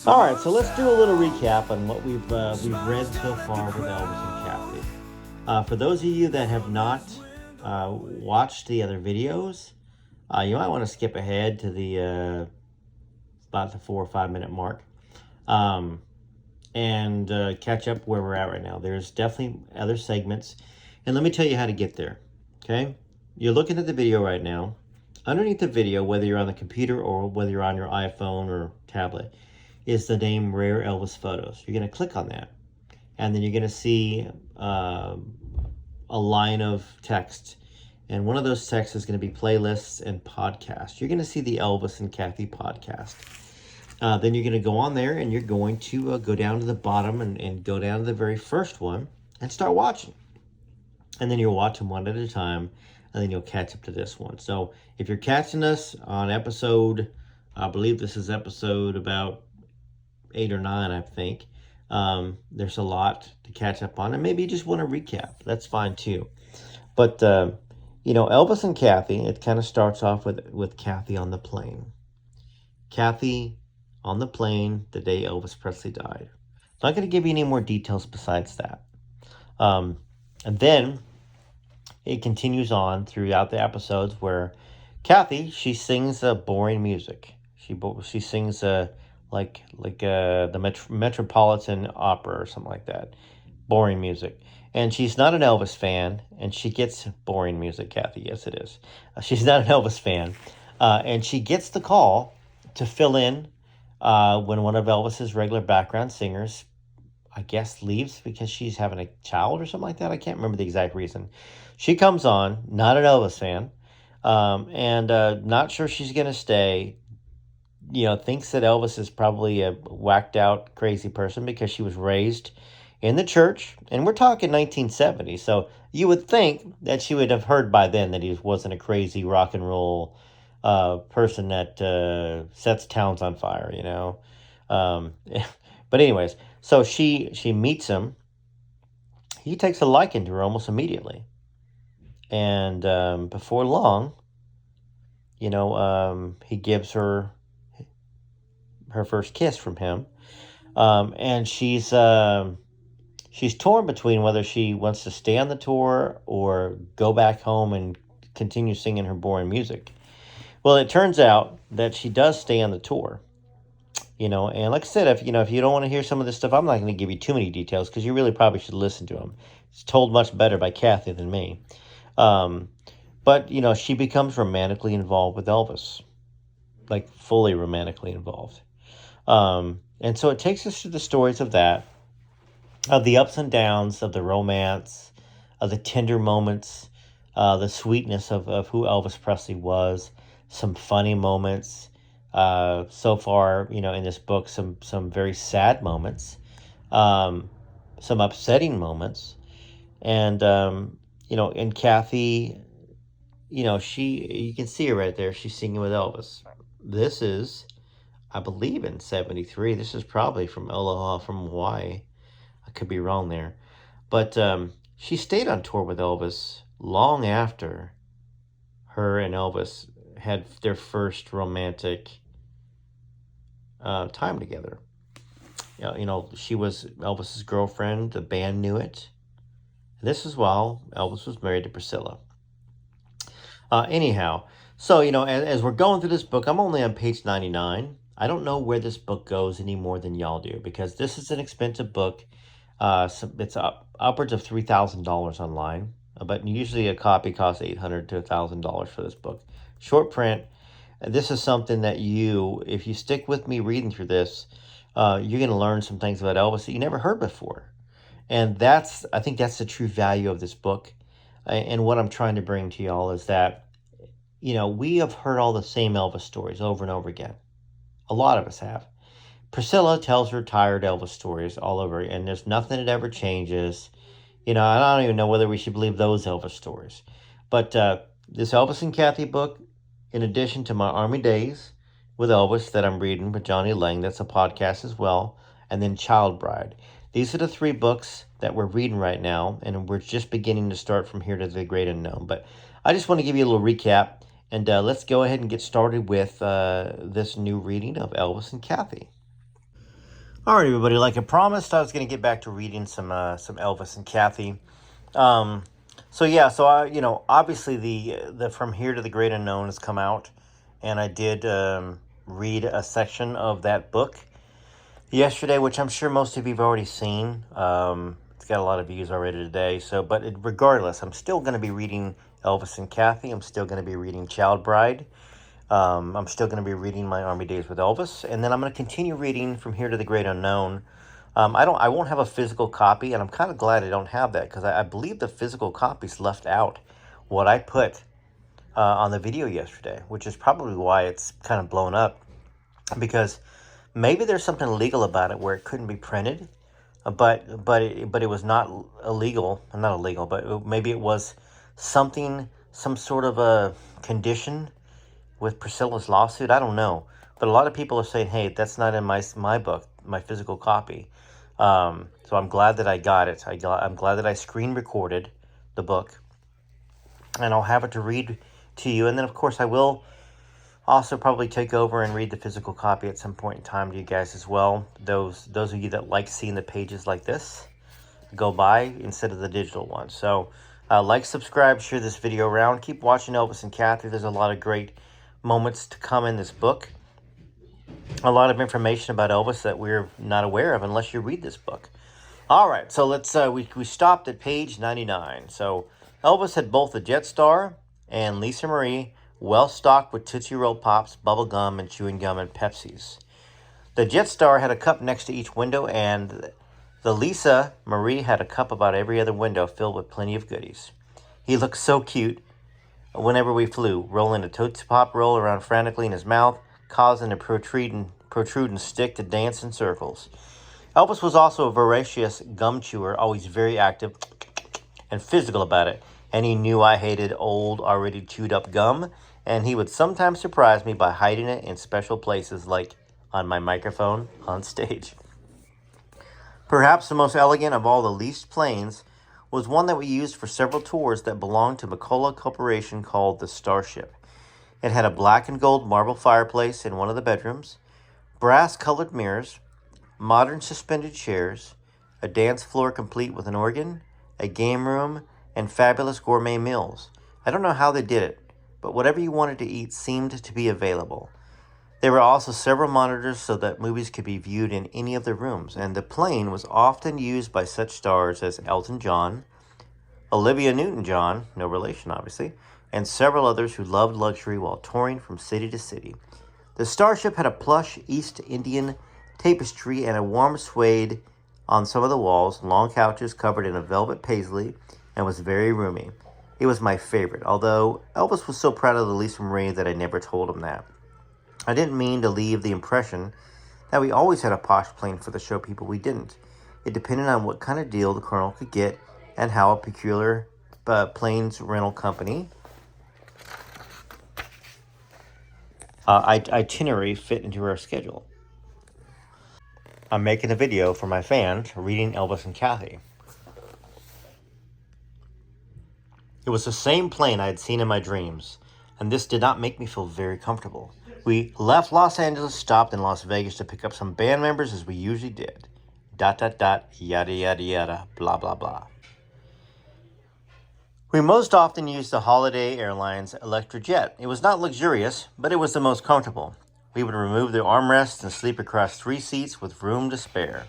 All right, so let's do a little recap on what we've read so far with Elvis and Kathy. For those of you that have not watched the other videos, you might want to skip ahead to the about the 4 or 5 minute mark, um, and catch up where we're at right now. There's definitely other segments, and let me tell you how to get there. Okay, you're looking at the video right now. Underneath the video, whether you're on the computer or whether you're on your iPhone or tablet, is the name Rare Elvis Photos. You're going to click on that, and then you're going to see a line of text. And one of those texts is going to be playlists and podcasts. You're going to see the Elvis and Kathy podcast. Then you're going to go on there and you're going to go down to the bottom and go down to the very first one and start watching. And then you'll watch them one at a time, and then you'll catch up to this one. So if you're catching us on episode, I believe this is episode about 8 or 9, I think. There's a lot to catch up on, and maybe you just want to recap. That's fine too. But Elvis and Kathy. It kind of starts off with Kathy on the plane. Kathy on the plane the day Elvis Presley died. I'm not going to give you any more details besides that. And then it continues on throughout the episodes where Kathy, she sings boring music. She sings like the Metropolitan Opera or something like that. Boring music. And she's not an Elvis fan, and she gets boring music, Kathy. Yes, it is. She's not an Elvis fan. And she gets the call to fill in when one of Elvis's regular background singers, I guess, leaves because she's having a child or something like that. I can't remember the exact reason. She comes on, not an Elvis fan, and not sure she's going to stay. Thinks that Elvis is probably a whacked out, crazy person because she was raised in the church, and we're talking 1970. So you would think that she would have heard by then that he wasn't a crazy rock and roll person that sets towns on fire, But anyways, so she meets him. He takes a liking to her almost immediately, and before long, he gives her first kiss from him, and she's torn between whether she wants to stay on the tour or go back home and continue singing her boring music. Well, it turns out that she does stay on the tour. And like I said, if you don't want to hear some of this stuff, I'm not going to give you too many details because you really probably should listen to them. It's told much better by Kathy than me. But she becomes romantically involved with Elvis, like fully romantically involved. And so it takes us through the stories of that, of the ups and downs, of the romance, of the tender moments, the sweetness of who Elvis Presley was, some funny moments. So far, in this book, some very sad moments, some upsetting moments, and and Kathy, you can see her right there. She's singing with Elvis. This is, I believe, in '73. This is probably from Aloha from Hawaii. I could be wrong there, but she stayed on tour with Elvis long after her and Elvis had their first romantic time together. She was Elvis's girlfriend. The band knew it. This is while Elvis was married to Priscilla. Anyhow, so as we're going through this book, I'm only on page 99. I don't know where this book goes any more than y'all do because this is an expensive book. It's upwards of $3,000 online, but usually a copy costs $800 to $1,000 for this book. Short print. This is something that if you stick with me reading through this, you're going to learn some things about Elvis that you never heard before. And I think that's the true value of this book. And what I'm trying to bring to y'all is that, we have heard all the same Elvis stories over and over again. A lot of us have. Priscilla tells her tired Elvis stories all over, and there's nothing that ever changes. I don't even know whether we should believe those Elvis stories. But this Elvis and Kathy book, in addition to my Army Days with Elvis that I'm reading with Johnny Lang, that's a podcast as well, and then Child Bride. These are the 3 books that we're reading right now, and we're just beginning to start from here to the great unknown. But I just want to give you a little recap, and let's go ahead and get started with this new reading of Elvis and Kathy. All right, everybody. Like I promised, I was going to get back to reading some Elvis and Kathy. Um, so I, obviously the From Here to the Great Unknown has come out, and I did read a section of that book yesterday, which I'm sure most of you've already seen. It's got a lot of views already today. Regardless, I'm still going to be reading Elvis and Kathy. I'm still going to be reading Child Bride. I'm still going to be reading My Army Days with Elvis, and then I'm going to continue reading From Here to the Great Unknown. I won't have a physical copy, and I'm kind of glad I don't have that because I believe the physical copies left out what I put on the video yesterday, which is probably why it's kind of blown up. Because maybe there's something illegal about it where it couldn't be printed, but it was not illegal, not illegal, but maybe it was some sort of a condition with Priscilla's lawsuit. I don't know, but a lot of people are saying, "Hey, that's not in my book, my physical copy." So I'm glad that I got it. I'm glad that I screen recorded the book, and I'll have it to read to you. And then, of course, I will also probably take over and read the physical copy at some point in time to you guys as well. Those of you that like seeing the pages like this go by instead of the digital one. So like, subscribe, share this video around. Keep watching Elvis and Kathy. There's a lot of great moments to come in this book. A lot of information about Elvis that we're not aware of unless you read this book. All right, so let's we stopped at page 99. So Elvis had both a Jetstar and Lisa Marie well stocked with Tootsie Roll Pops, bubble gum, and chewing gum and Pepsis. The Jetstar had a cup next to each window, and the Lisa Marie had a cup about every other window filled with plenty of goodies. He looked so cute whenever we flew, rolling a Tootsie Pop roll around frantically in his mouth, causing a protruding stick to dance in circles. Elvis was also a voracious gum chewer, always very active and physical about it, and he knew I hated old, already chewed up gum, and he would sometimes surprise me by hiding it in special places like on my microphone on stage. Perhaps the most elegant of all the leased planes was one that we used for several tours that belonged to McCullough Corporation called the Starship. It had a black and gold marble fireplace in one of the bedrooms, brass-colored mirrors, modern suspended chairs, a dance floor complete with an organ, a game room, and fabulous gourmet meals. I don't know how they did it, but whatever you wanted to eat seemed to be available. There were also several monitors so that movies could be viewed in any of the rooms, and the plane was often used by such stars as Elton John, Olivia Newton-John, no relation obviously, and several others who loved luxury while touring from city to city. The Starship had a plush East Indian tapestry and a warm suede on some of the walls, long couches covered in a velvet paisley, and was very roomy. It was my favorite, although Elvis was so proud of the Lisa Marie that I never told him that. I didn't mean to leave the impression that we always had a posh plane for the show people. We didn't. It depended on what kind of deal the Colonel could get and how a peculiar planes rental company itinerary fit into our schedule. I'm making a video for my fans reading Elvis and Kathy. It was the same plane I had seen in my dreams, and this did not make me feel very comfortable. We left Los Angeles, stopped in Las Vegas to pick up some band members as we usually did. ... yada yada yada, blah blah blah. We most often used the Holiday Airlines Electra Jet. It was not luxurious, but it was the most comfortable. We would remove the armrests and sleep across 3 seats with room to spare.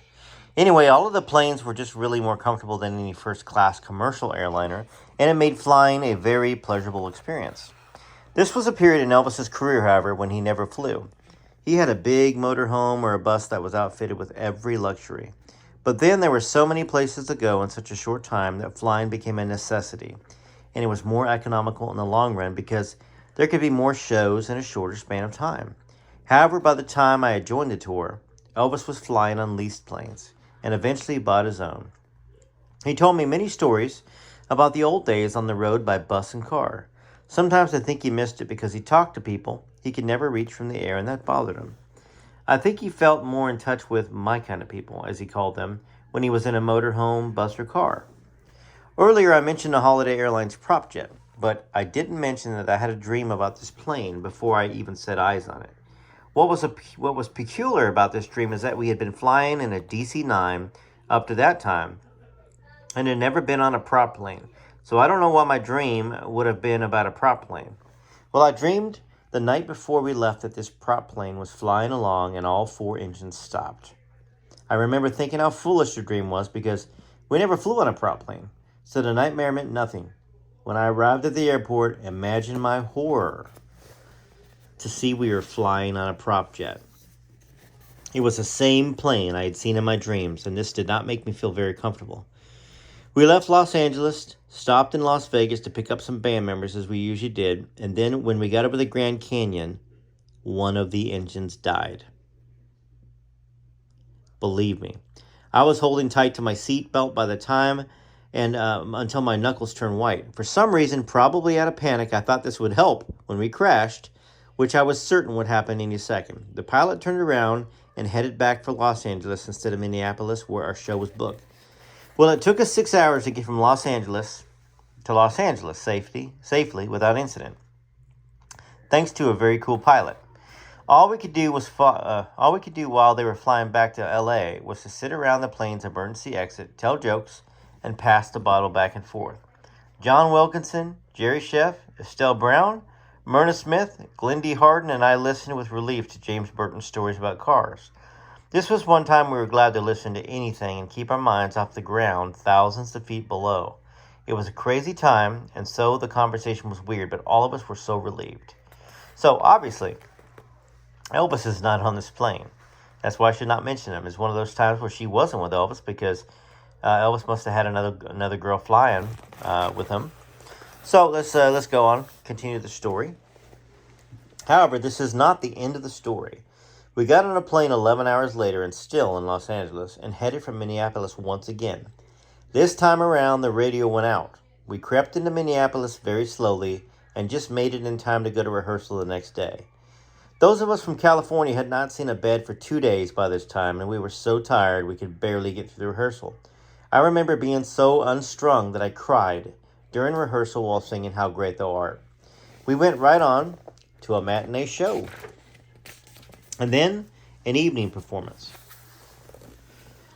Anyway, all of the planes were just really more comfortable than any first-class commercial airliner, and it made flying a very pleasurable experience. This was a period in Elvis's career, however, when he never flew. He had a big motorhome or a bus that was outfitted with every luxury. But then there were so many places to go in such a short time that flying became a necessity, and it was more economical in the long run because there could be more shows in a shorter span of time. However, by the time I had joined the tour, Elvis was flying on leased planes and eventually bought his own. He told me many stories about the old days on the road by bus and car. Sometimes I think he missed it because he talked to people he could never reach from the air, and that bothered him. I think he felt more in touch with my kind of people, as he called them, when he was in a motorhome, bus, or car. Earlier, I mentioned the Holiday Airlines prop jet, but I didn't mention that I had a dream about this plane before I even set eyes on it. What was peculiar about this dream is that we had been flying in a DC-9 up to that time and had never been on a prop plane. So I don't know what my dream would have been about a prop plane. Well, I dreamed the night before we left that this prop plane was flying along and all 4 engines stopped. I remember thinking how foolish the dream was because we never flew on a prop plane, so the nightmare meant nothing. When I arrived at the airport, imagine my horror to see we were flying on a prop jet. It was the same plane I had seen in my dreams, and this did not make me feel very comfortable. We left Los Angeles, stopped in Las Vegas to pick up some band members as we usually did, and then when we got over the Grand Canyon, one of the engines died. Believe me, I was holding tight to my seat belt by the time and until my knuckles turned white. For some reason, probably out of panic, I thought this would help when we crashed, which I was certain would happen any second. The pilot turned around and headed back for Los Angeles instead of Minneapolis, where our show was booked. Well, it took us 6 hours to get from Los Angeles to Los Angeles safely without incident, thanks to a very cool pilot. All we could do while they were flying back to L.A. was to sit around the plane's emergency exit, tell jokes, and pass the bottle back and forth. John Wilkinson, Jerry Sheff, Estelle Brown, Myrna Smith, Glendy Harden, and I listened with relief to James Burton's stories about cars. This was one time we were glad to listen to anything and keep our minds off the ground thousands of feet below. It was a crazy time, and so the conversation was weird, but all of us were so relieved. So, obviously, Elvis is not on this plane. That's why I should not mention him. It's one of those times where she wasn't with Elvis because Elvis must have had another girl flying with him. So let's go on, continue the story. However, this is not the end of the story. We got on a plane 11 hours later and still in Los Angeles and headed for Minneapolis once again. This time around, the radio went out. We crept into Minneapolis very slowly and just made it in time to go to rehearsal the next day. Those of us from California had not seen a bed for 2 days by this time, and we were so tired we could barely get through the rehearsal. I remember being so unstrung that I cried during rehearsal while singing How Great Thou Art. We went right on to a matinee show, and then an evening performance.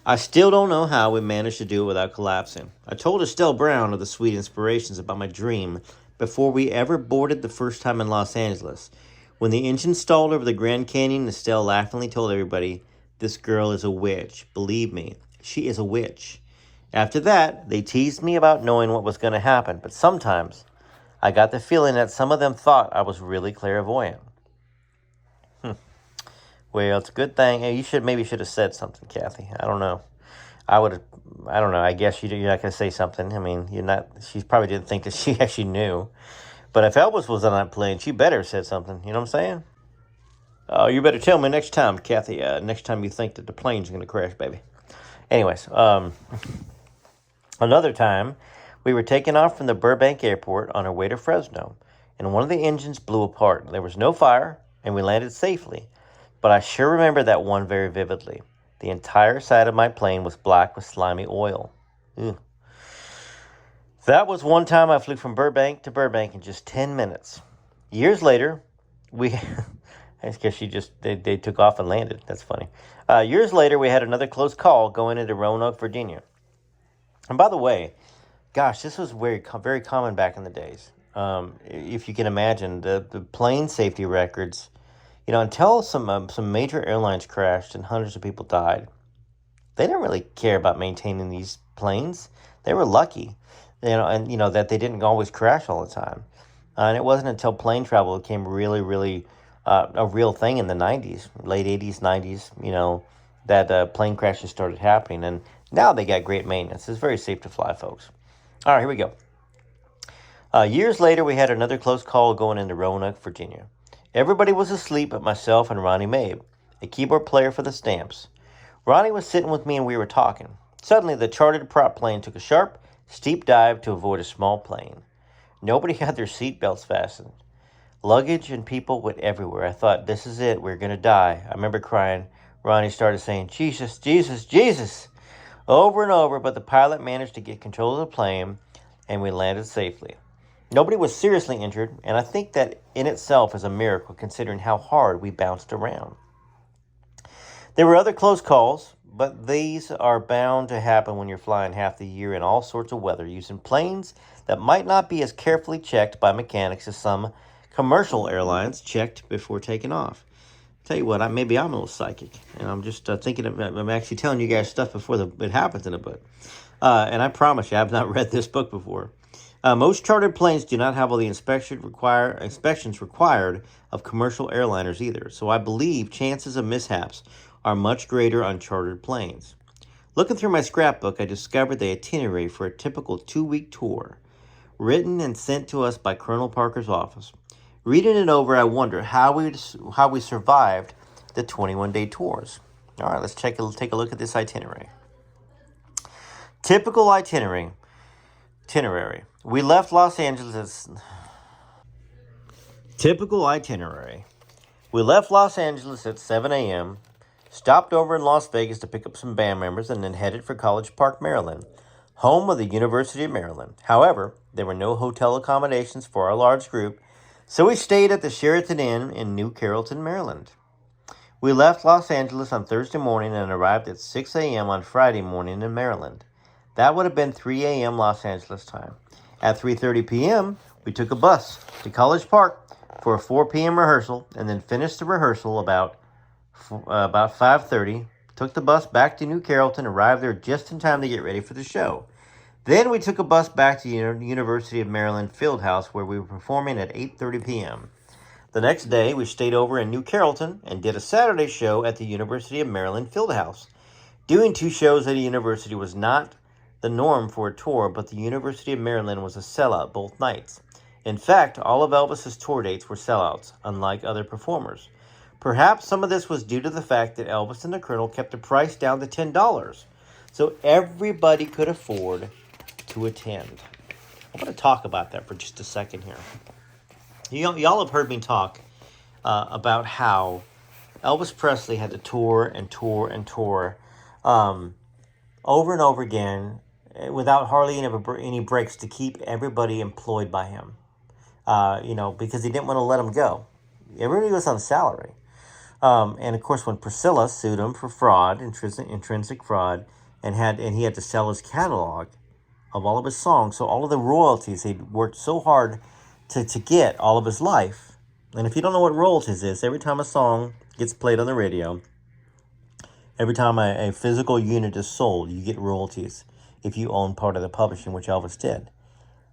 I still don't know how we managed to do it without collapsing. I told Estelle Brown of the sweet inspirations about my dream before we ever boarded the first time in Los Angeles. When the engine stalled over the Grand Canyon, Estelle laughingly told everybody, "This girl is a witch. Believe me, she is a witch." After that, they teased me about knowing what was going to happen, but sometimes I got the feeling that some of them thought I was really clairvoyant. Well, it's a good thing. You maybe should have said something, Kathy. I don't know. I don't know. I guess you're not going to say something. I mean, you're not. She probably didn't think that she actually knew. But if Elvis was on that plane, she better have said something. You know what I'm saying? You better tell me next time, Kathy. Next time you think that the plane's going to crash, baby. Anyways, another time, we were taking off from the Burbank airport on our way to Fresno, and one of the engines blew apart. There was no fire, and we landed safely. But I sure remember that one very vividly. The entire side of my plane was black with slimy oil. Ew. That was one time I flew from Burbank to Burbank in just 10 minutes. Years later, I guess they took off and landed. That's funny. Years later, we had another close call going into Roanoke, Virginia. And by the way, gosh, this was very common back in the days. If you can imagine, the plane safety records, until some major airlines crashed and hundreds of people died, they didn't really care about maintaining these planes. They were lucky, that they didn't always crash all the time. And it wasn't until plane travel became really, really a real thing in the 90s, late 80s, 90s, that plane crashes started happening. And now they got great maintenance. It's very safe to fly, folks. All right, here we go. Years later, we had another close call going into Roanoke, Virginia. Everybody was asleep but myself and Ronnie Mabe, a keyboard player for the Stamps. Ronnie was sitting with me and we were talking. Suddenly, the chartered prop plane took a sharp, steep dive to avoid a small plane. Nobody had their seatbelts fastened. Luggage and people went everywhere. I thought, this is it. We're going to die. I remember crying. Ronnie started saying, "Jesus, Jesus, Jesus," over and over, but the pilot managed to get control of the plane and we landed safely. Nobody was seriously injured, and I think that in itself is a miracle considering how hard we bounced around. There were other close calls, but these are bound to happen when you're flying half the year in all sorts of weather using planes that might not be as carefully checked by mechanics as some commercial airlines checked before taking off. Tell you what, maybe I'm a little psychic, and I'm just thinking I'm actually telling you guys stuff before it happens in a book. And I promise you, I've not read this book before. Most chartered planes do not have all the inspections required of commercial airliners either, so I believe chances of mishaps are much greater on chartered planes. Looking through my scrapbook, I discovered the itinerary for a typical 2-week tour, written and sent to us by Colonel Parker's office. Reading it over, I wonder how we survived the 21-day tours. All right, let's take a look at this itinerary. Typical itinerary. We left Los Angeles. Typical itinerary. We left Los Angeles at 7 a.m., stopped over in Las Vegas to pick up some band members, and then headed for College Park, Maryland, home of the University of Maryland. However, there were no hotel accommodations for our large group, so we stayed at the Sheraton Inn in New Carrollton, Maryland. We left Los Angeles on Thursday morning and arrived at 6 a.m. on Friday morning in Maryland. That would have been 3 a.m. Los Angeles time. At 3:30 p.m., we took a bus to College Park for a 4 p.m. rehearsal and then finished the rehearsal about 5:30. Took the bus back to New Carrollton, arrived there just in time to get ready for the show. Then we took a bus back to the University of Maryland Fieldhouse where we were performing at 8:30 p.m. The next day, we stayed over in New Carrollton and did a Saturday show at the University of Maryland Fieldhouse. Doing 2 shows at a university was not the norm for a tour, but the University of Maryland was a sellout both nights. In fact, all of Elvis's tour dates were sellouts, unlike other performers. Perhaps some of this was due to the fact that Elvis and the Colonel kept the price down to $10, so everybody could afford to attend. I want to talk about that for just a second here. Y'all have heard me talk about how Elvis Presley had to tour and tour and tour over and over again without hardly any breaks to keep everybody employed by him. Because he didn't want to let them go. Everybody was on salary. And of course, when Priscilla sued him for fraud, intrinsic fraud, and he had to sell his catalog of all of his songs, so all of the royalties he'd worked so hard to get all of his life. And if you don't know what royalties is, every time a song gets played on the radio, every time a physical unit is sold, you get royalties if you own part of the publishing, which Elvis did.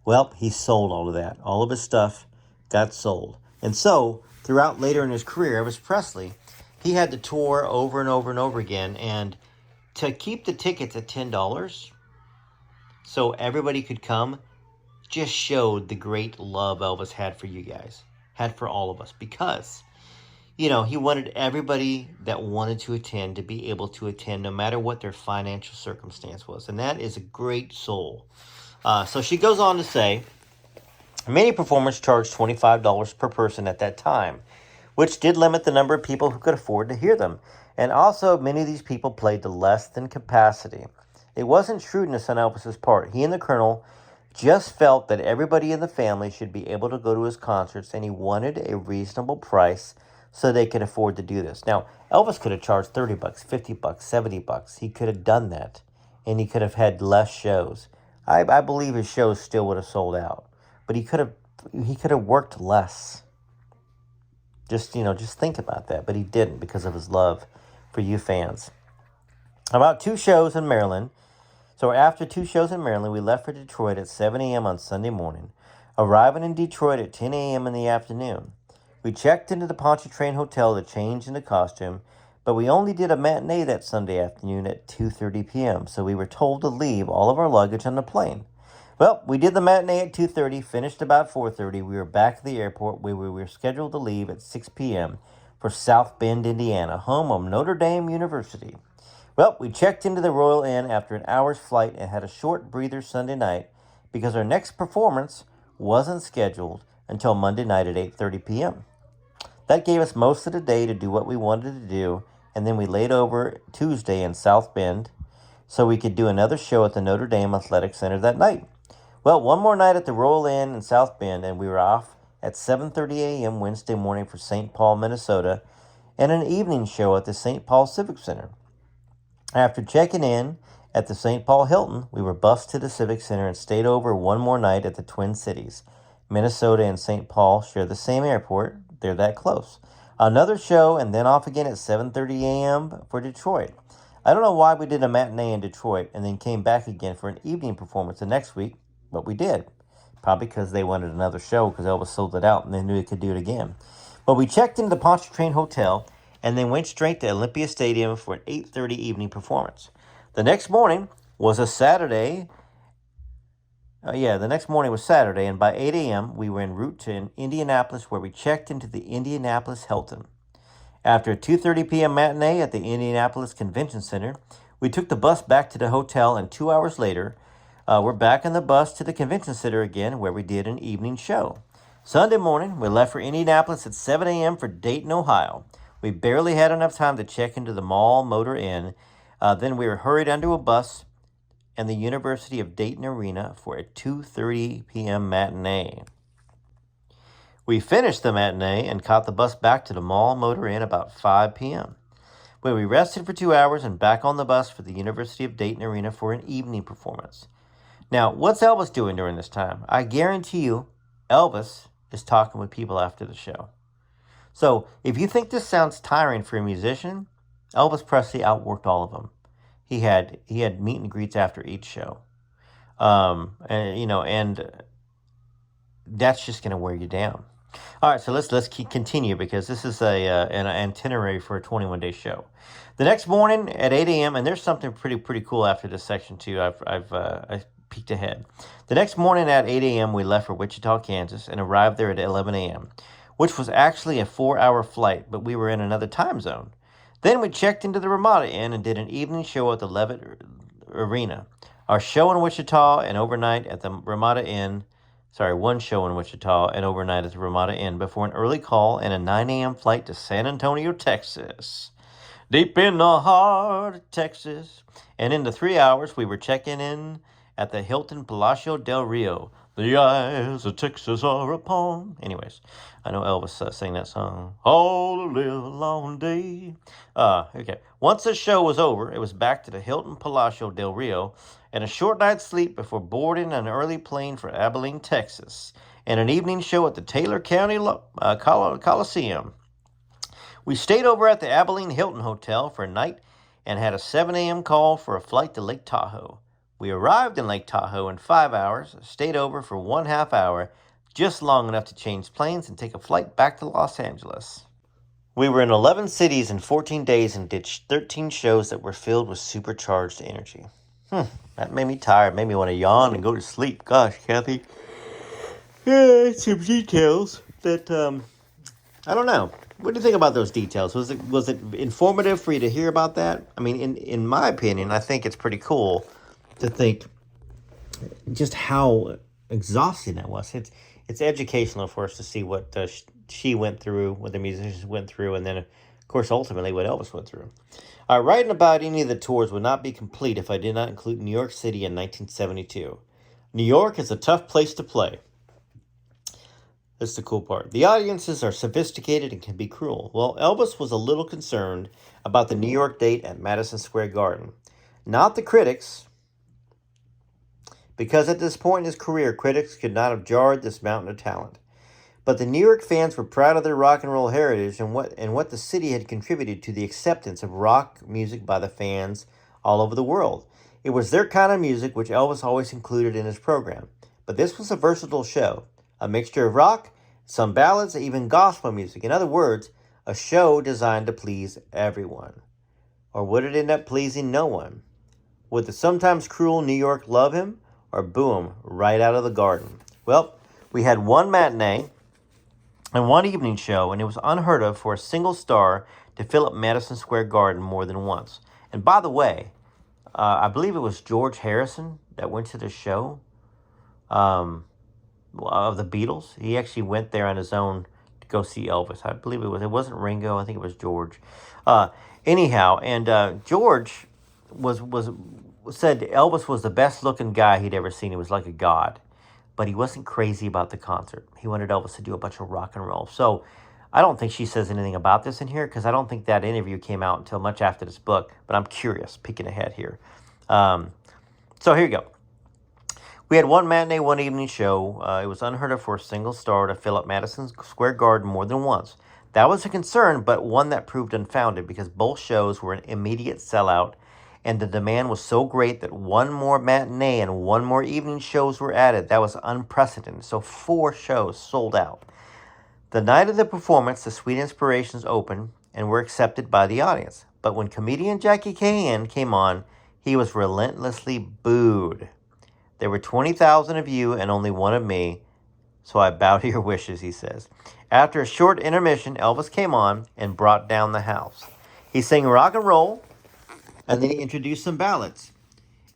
Well, he sold all of that. All of his stuff got sold. And so, throughout later in his career, Elvis Presley, he had to tour over and over and over again. And to keep the tickets at $10 so everybody could come just showed the great love Elvis had for you guys, had for all of us. Because, he wanted everybody that wanted to attend to be able to attend no matter what their financial circumstance was. And that is a great soul. So she goes on to say, many performers charged $25 per person at that time, which did limit the number of people who could afford to hear them. And also, many of these people played to less than capacity. It wasn't shrewdness on Elvis's part. He and the Colonel just felt that everybody in the family should be able to go to his concerts, and he wanted a reasonable price so they could afford to do this. Now, Elvis could have charged $30, $50, $70. He could have done that, and he could have had less shows. I believe his shows still would have sold out, but he could have worked less. Just think about that. But he didn't because of his love for you fans. About 2 shows in Maryland. So after 2 shows in Maryland, we left for Detroit at 7 a.m. on Sunday morning, arriving in Detroit at 10 a.m. in the afternoon. We checked into the Pontchartrain Hotel to change into costume, but we only did a matinee that Sunday afternoon at 2:30 p.m., so we were told to leave all of our luggage on the plane. Well, we did the matinee at 2:30, finished about 4:30. We were back at the airport where we were scheduled to leave at 6 p.m. for South Bend, Indiana, home of Notre Dame University. Well, we checked into the Royal Inn after an hour's flight and had a short breather Sunday night because our next performance wasn't scheduled until Monday night at 8:30 p.m. That gave us most of the day to do what we wanted to do, and then we laid over Tuesday in South Bend so we could do another show at the Notre Dame Athletic Center that night. Well, one more night at the Royal Inn in South Bend, and we were off at 7:30 a.m. Wednesday morning for St. Paul, Minnesota, and an evening show at the St. Paul Civic Center. After checking in at the St. Paul Hilton, we were bused to the Civic Center and stayed over one more night at the Twin Cities. Minnesota and St. Paul share the same airport. They're that close. Another show, and then off again at 7:30 a.m. for Detroit. I don't know why we did a matinee in Detroit and then came back again for an evening performance the next week, but we did. Probably because they wanted another show because Elvis sold it out and they knew he could do it again. But we checked into the Pontchartrain Hotel and then went straight to Olympia Stadium for an 8:30 evening performance. The next morning was a Saturday. The next morning was Saturday, and by 8 a.m. we were en route to Indianapolis, where we checked into the Indianapolis Hilton. After a 2:30 p.m. matinee at the Indianapolis Convention Center, we took the bus back to the hotel, and 2 hours later, we're back on the bus to the Convention Center again, where we did an evening show. Sunday morning, we left for Indianapolis at 7 a.m. for Dayton, Ohio. We barely had enough time to check into the Mall Motor Inn. Then we were hurried onto a bus and the University of Dayton Arena for a 2:30 p.m. matinee. We finished the matinee and caught the bus back to the Mall Motor Inn about 5 p.m. When we rested for 2 hours and back on the bus for the University of Dayton Arena for an evening performance. Now, what's Elvis doing during this time? I guarantee you, Elvis is talking with people after the show. So, if you think this sounds tiring for a musician, Elvis Presley outworked all of them. He had meet and greets after each show, and that's just going to wear you down. All right, so let's continue because this is an itinerary for a 21-day show. The next morning at 8 a.m. and there's something pretty cool after this section too. I peeked ahead. The next morning at 8 a.m. we left for Wichita, Kansas, and arrived there at 11 a.m., which was actually a 4-hour flight, but we were in another time zone. Then we checked into the Ramada Inn and did an evening show at the Levitt Arena. Our show in Wichita and overnight at the Ramada Inn. One show in Wichita and overnight at the Ramada Inn before an early call and a 9 a.m. flight to San Antonio, Texas. Deep in the heart of Texas. And in the 3 hours, we were checking in at the Hilton Palacio del Rio. The eyes of Texas are upon. Anyways, I know Elvis sang that song. All the live long day. Okay. Once the show was over, it was back to the Hilton Palacio del Rio and a short night's sleep before boarding an early plane for Abilene, Texas, and an evening show at the Taylor County Coliseum. We stayed over at the Abilene Hilton Hotel for a night and had a 7 a.m. call for a flight to Lake Tahoe. We arrived in Lake Tahoe in 5 hours, stayed over for 1/2 hour, just long enough to change planes and take a flight back to Los Angeles. We were in 11 cities in 14 days and did 13 shows that were filled with supercharged energy. That made me tired, made me want to yawn and go to sleep. Gosh, Kathy. Yeah, some details that, I don't know. What do you think about those details? Was it informative for you to hear about that? I mean, in my opinion, I think it's pretty cool to think just how exhausting that was. It's educational for us to see what she went through, what the musicians went through, and then, of course, ultimately what Elvis went through. Writing about any of the tours would not be complete if I did not include New York City in 1972. New York is a tough place to play. That's the cool part. The audiences are sophisticated and can be cruel. Well, Elvis was a little concerned about the New York date at Madison Square Garden. Not the critics, because at this point in his career, critics could not have jarred this mountain of talent. But the New York fans were proud of their rock and roll heritage and what the city had contributed to the acceptance of rock music by the fans all over the world. It was their kind of music which Elvis always included in his program. But this was a versatile show, a mixture of rock, some ballads, even gospel music. In other words, a show designed to please everyone. Or would it end up pleasing no one? Would the sometimes cruel New York love him or boo him right out of the garden? Well, we had one matinee and one evening show, and it was unheard of for a single star to fill up Madison Square Garden more than once. And by the way, I believe it was George Harrison that went to the show of the Beatles. He actually went there on his own to go see Elvis. I believe it wasn't Ringo. I think it was George. Anyhow, and George said Elvis was the best looking guy he'd ever seen. He was like a god. but he wasn't crazy about the concert. He wanted Elvis to do a bunch of rock and roll. So I don't think she says anything about this in here because I don't think that interview came out until much after this book, but I'm curious, peeking ahead here. So here you go. We had one matinee, one evening show. It was unheard of for a single star to fill up Madison Square Garden more than once. That was a concern, but one that proved unfounded because both shows were an immediate sellout, and the demand was so great that one more matinee and one more evening shows were added. That was unprecedented. So 4 shows sold out. The night of the performance, the Sweet Inspirations opened and were accepted by the audience. But when comedian Jackie Cahan came on, he was relentlessly booed. There were 20,000 of you and only one of me, so I bow to your wishes, he says. After a short intermission, Elvis came on and brought down the house. He sang rock and roll, and then he introduced some ballads.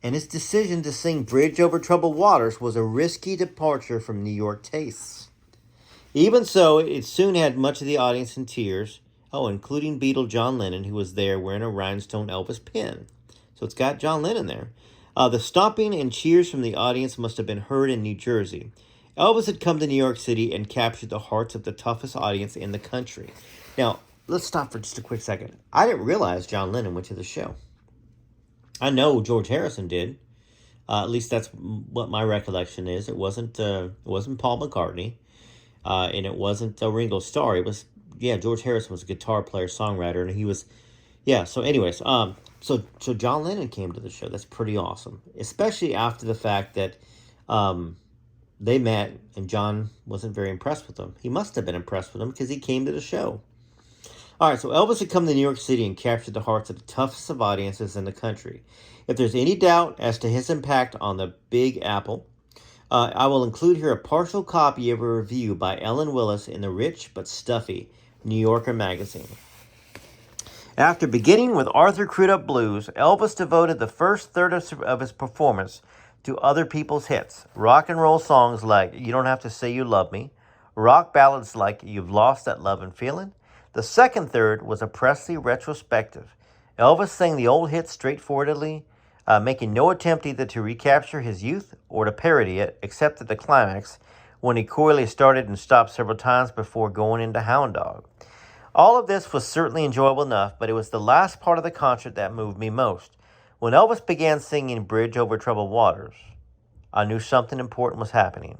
And his decision to sing Bridge Over Troubled Waters was a risky departure from New York tastes. Even so, it soon had much of the audience in tears, including Beatle John Lennon, who was there wearing a rhinestone Elvis pin. So it's got John Lennon there. The stomping and cheers from the audience must have been heard in New Jersey. Elvis had come to New York City and captured the hearts of the toughest audience in the country. Now, let's stop for just a quick second. I didn't realize John Lennon went to the show. I know George Harrison did. At least that's what my recollection is. It wasn't Paul McCartney, and it wasn't Ringo Starr. It was George Harrison was a guitar player, songwriter, and he was So anyways, so John Lennon came to the show. That's pretty awesome, especially after the fact that they met and John wasn't very impressed with him. He must have been impressed with him because he came to the show. All right, so Elvis had come to New York City and captured the hearts of the toughest of audiences in the country. If there's any doubt as to his impact on the Big Apple, I will include here a partial copy of a review by Ellen Willis in the rich but stuffy New Yorker magazine. After beginning with Arthur Crudup Blues, Elvis devoted the first third of his performance to other people's hits, rock and roll songs like You Don't Have to Say You Love Me, rock ballads like You've Lost That Love and Feeling. The second third was a Presley retrospective. Elvis sang the old hits straightforwardly, making no attempt either to recapture his youth or to parody it, except at the climax, when he coyly started and stopped several times before going into Hound Dog. All of this was certainly enjoyable enough, but it was the last part of the concert that moved me most. When Elvis began singing Bridge Over Troubled Waters, I knew something important was happening.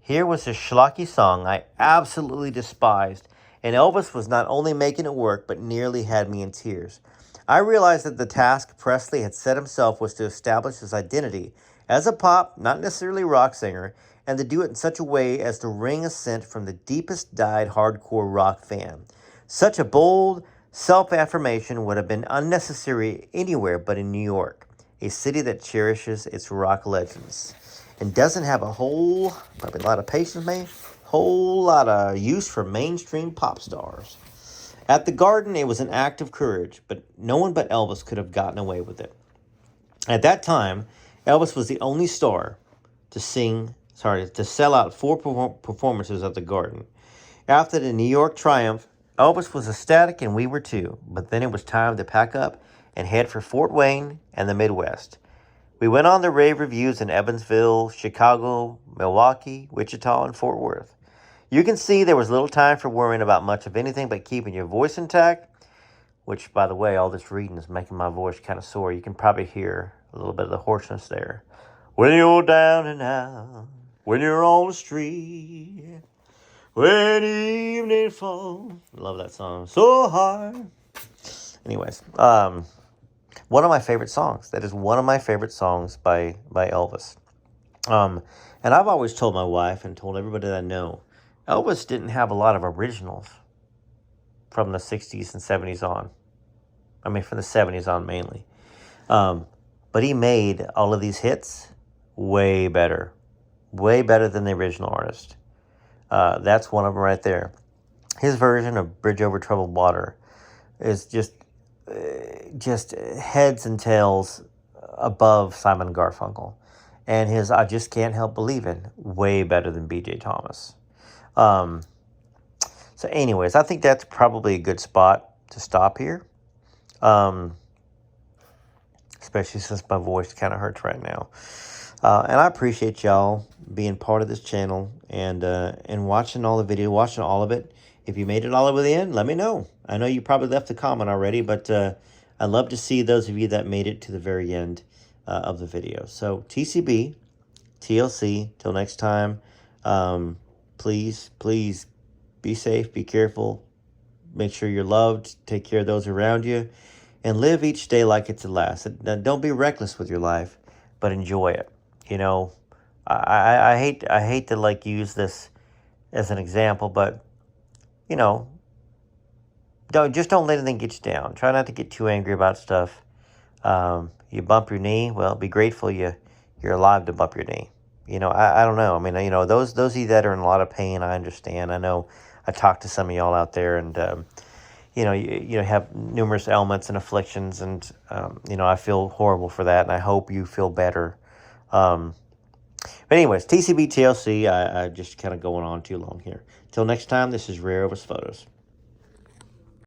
Here was a schlocky song I absolutely despised, and Elvis was not only making it work, but nearly had me in tears. I realized that the task Presley had set himself was to establish his identity as a pop, not necessarily rock singer, and to do it in such a way as to wring assent from the deepest dyed hardcore rock fan. Such a bold self-affirmation would have been unnecessary anywhere but in New York, a city that cherishes its rock legends and doesn't have probably a lot of patience, whole lot of use for mainstream pop stars. At the Garden, it was an act of courage, but no one but Elvis could have gotten away with it. At that time, Elvis was the only star to sell out 4 performances at the Garden. After the New York triumph, Elvis was ecstatic and we were too, but then it was time to pack up and head for Fort Wayne and the Midwest. We went on to rave reviews in Evansville, Chicago, Milwaukee, Wichita, and Fort Worth. You can see there was little time for worrying about much of anything but keeping your voice intact, which, by the way, all this reading is making my voice kind of sore. You can probably hear a little bit of the hoarseness there. When you're down and out, when you're on the street, when evening falls. Love that song. So hard. Anyways, one of my favorite songs. That is one of my favorite songs by Elvis. And I've always told my wife and told everybody that I know, Elvis didn't have a lot of originals from the 60s and 70s on. I mean, from the 70s on mainly. But he made all of these hits way better than the original artist. That's one of them right there. His version of Bridge Over Troubled Water is just heads and tails above Simon Garfunkel. And his I Just Can't Help Believin', way better than B.J. Thomas. So anyways, I think that's probably a good spot to stop here. Especially since my voice kind of hurts right now. And I appreciate y'all being part of this channel and watching all the video, watching all of it. If you made it all the way to the end, let me know. I know you probably left a comment already, but I'd love to see those of you that made it to the very end of the video. So TCB, TLC, till next time, please, please be safe, be careful, make sure you're loved, take care of those around you, and live each day like it's the last. Now, don't be reckless with your life, but enjoy it. You know, I hate to like use this as an example, but you know, don't let anything get you down. Try not to get too angry about stuff. You bump your knee, well, be grateful you're alive to bump your knee. You know, I don't know. I mean, you know, those of you that are in a lot of pain, I understand. I know I talked to some of y'all out there, and you know, you have numerous ailments and afflictions, and you know, I feel horrible for that, and I hope you feel better. But anyways, TCB TLC, I just kind of going on too long here. Till next time, this is Rare Elvis Photos.